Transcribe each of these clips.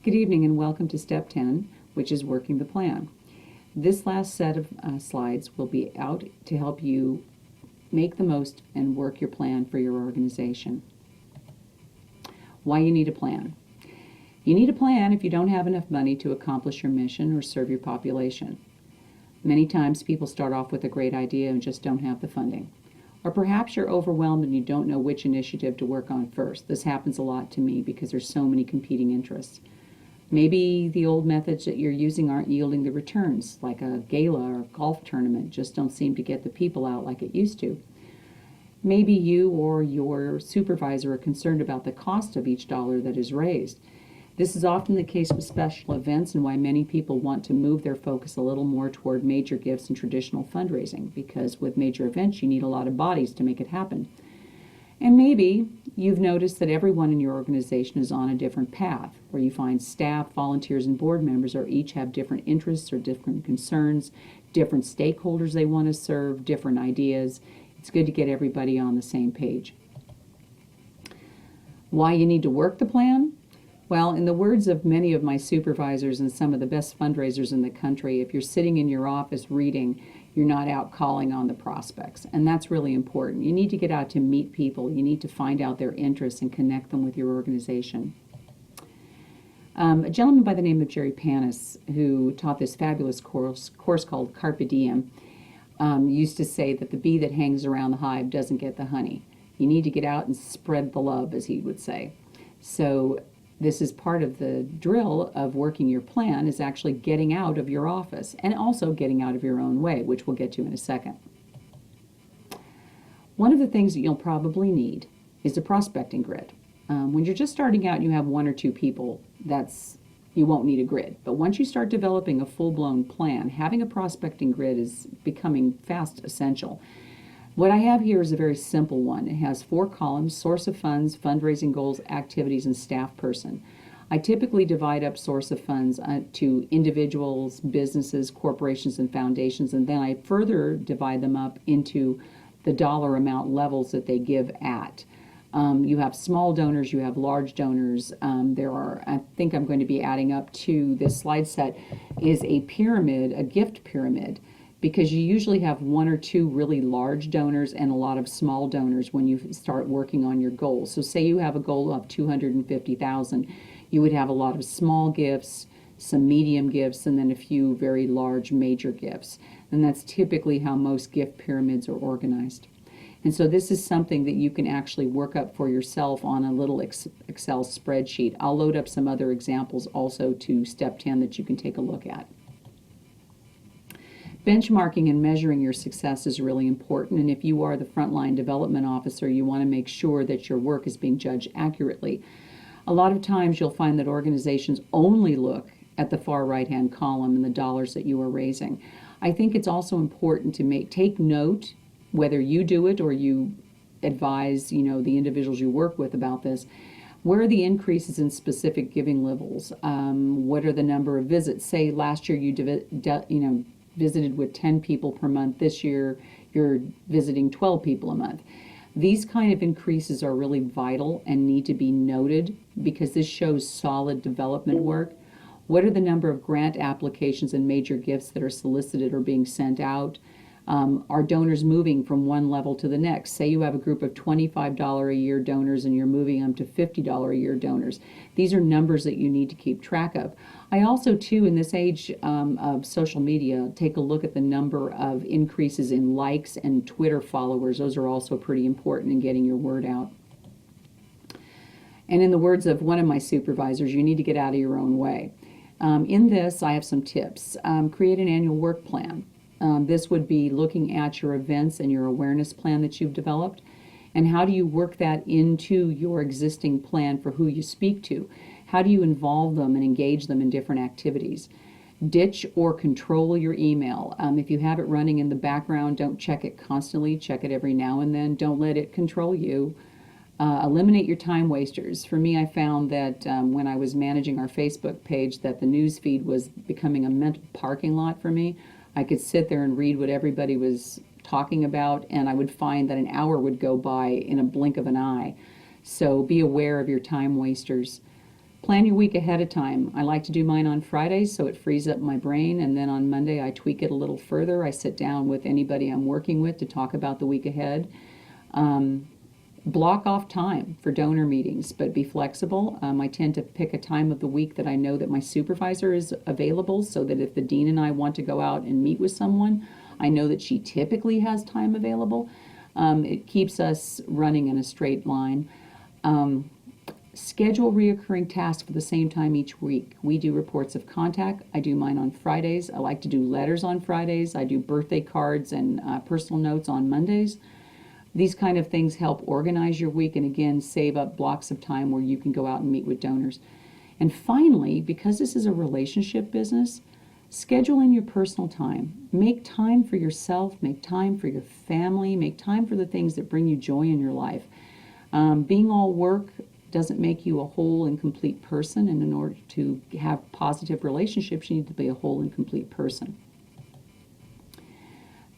Good evening and welcome to Step 10, which is working the plan. This last set of slides will be out to help you make the most and work your plan for your organization. Why you need a plan. You need a plan if you don't have enough money to accomplish your mission or serve your population. Many times people start off with a great idea and just don't have the funding. Or perhaps you're overwhelmed and you don't know which initiative to work on first. This happens a lot to me because there's so many competing interests. Maybe the old methods that you're using aren't yielding the returns, like a gala or a golf tournament just don't seem to get the people out like it used to. Maybe you or your supervisor are concerned about the cost of each dollar that is raised. This is often the case with special events and why many people want to move their focus a little more toward major gifts and traditional fundraising, because with major events you need a lot of bodies to make it happen. And maybe you've noticed that everyone in your organization is on a different path, where you find staff, volunteers, and board members are each have different interests or different concerns, different stakeholders they want to serve, different ideas. It's good to get everybody on the same page. Why you need to work the plan? Well, in the words of many of my supervisors and some of the best fundraisers in the country, if you're sitting in your office reading, you're not out calling on the prospects. And that's really important. You need to get out to meet people. You need to find out their interests and connect them with your organization. A gentleman by the name of Jerry Panis, who taught this fabulous course called Carpe Diem, used to say that the bee that hangs around the hive doesn't get the honey. You need to get out and spread the love, as he would say. So this is part of the drill of working your plan, is actually getting out of your office and also getting out of your own way, which we'll get to in a second. One of the things that you'll probably need is a prospecting grid. When you're just starting out and you have one or two people, you won't need a grid. But once you start developing a full-blown plan, having a prospecting grid is becoming fast essential. What I have here is a very simple one. It has 4 columns: source of funds, fundraising goals, activities, and staff person. I typically divide up source of funds to individuals, businesses, corporations, and foundations, and then I further divide them up into the dollar amount levels that they give at. You have small donors, you have large donors. I think I'm going to be adding up to this slide set, is a pyramid, a gift pyramid, because you usually have 1 or 2 really large donors and a lot of small donors when you start working on your goals. So say you have a goal of $250,000, you would have a lot of small gifts, some medium gifts, and then a few very large major gifts. And that's typically how most gift pyramids are organized. And so this is something that you can actually work up for yourself on a little Excel spreadsheet. I'll load up some other examples also to Step 10 that you can take a look at. Benchmarking and measuring your success is really important, and if you are the frontline development officer, you want to make sure that your work is being judged accurately. A lot of times you'll find that organizations only look at the far right-hand column and the dollars that you are raising. I think it's also important to take note, whether you do it or you advise the individuals you work with about this. Where are the increases in specific giving levels? What are the number of visits? Say last year you visited with 10 people per month. This year you're visiting 12 people a month. These kind of increases are really vital and need to be noted because this shows solid development work. What are the number of grant applications and major gifts that are solicited or being sent out? Are donors moving from one level to the next? Say you have a group of $25 a year donors and you're moving them to $50 a year donors. These are numbers that you need to keep track of. I also, too, in this age of social media, take a look at the number of increases in likes and Twitter followers. Those are also pretty important in getting your word out. And in the words of one of my supervisors, you need to get out of your own way. In this, I have some tips. Create an annual work plan. This would be looking at your events and your awareness plan that you've developed, and how do you work that into your existing plan for who you speak to? How do you involve them and engage them in different activities? Ditch or control your email. If you have it running in the background, don't check it constantly. Check it every now and then. Don't let it control you. Eliminate your time wasters. For me, I found that when I was managing our Facebook page that the news feed was becoming a mental parking lot for me. I could sit there and read what everybody was talking about, and I would find that an hour would go by in a blink of an eye. So be aware of your time wasters. Plan your week ahead of time. I like to do mine on Fridays so it frees up my brain, and then on Monday I tweak it a little further. I sit down with anybody I'm working with to talk about the week ahead. Block off time for donor meetings, but be flexible. I tend to pick a time of the week that I know that my supervisor is available, so that if the dean and I want to go out and meet with someone, I know that she typically has time available. It keeps us running in a straight line. Schedule reoccurring tasks for the same time each week. We do reports of contact. I do mine on Fridays. I like to do letters on Fridays. I do birthday cards and personal notes on Mondays. These kind of things help organize your week and, again, save up blocks of time where you can go out and meet with donors. And finally, because this is a relationship business, schedule in your personal time. Make time for yourself, make time for your family, make time for the things that bring you joy in your life. Being all work doesn't make you a whole and complete person, and in order to have positive relationships, you need to be a whole and complete person.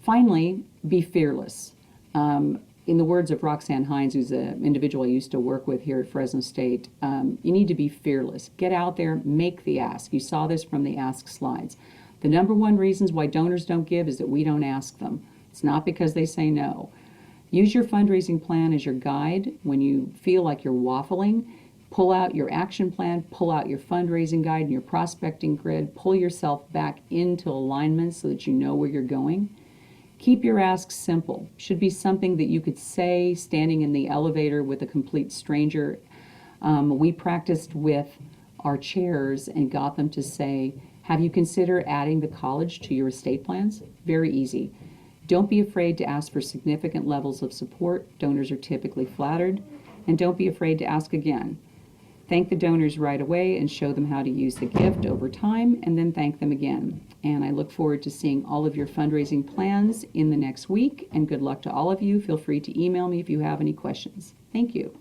Finally, be fearless. In the words of Roxanne Hines, who's an individual I used to work with here at Fresno State, you need to be fearless. Get out there, make the ask. You saw this from the ask slides. The number one reasons why donors don't give is that we don't ask them. It's not because they say no. Use your fundraising plan as your guide. When you feel like you're waffling, pull out your action plan, pull out your fundraising guide and your prospecting grid, pull yourself back into alignment so that you know where you're going. Keep your asks simple. Should be something that you could say standing in the elevator with a complete stranger. We practiced with our chairs and got them to say, have you considered adding the college to your estate plans? Very easy. Don't be afraid to ask for significant levels of support. Donors are typically flattered. And don't be afraid to ask again. Thank the donors right away and show them how to use the gift over time, and then thank them again. And I look forward to seeing all of your fundraising plans in the next week, and good luck to all of you. Feel free to email me if you have any questions. Thank you.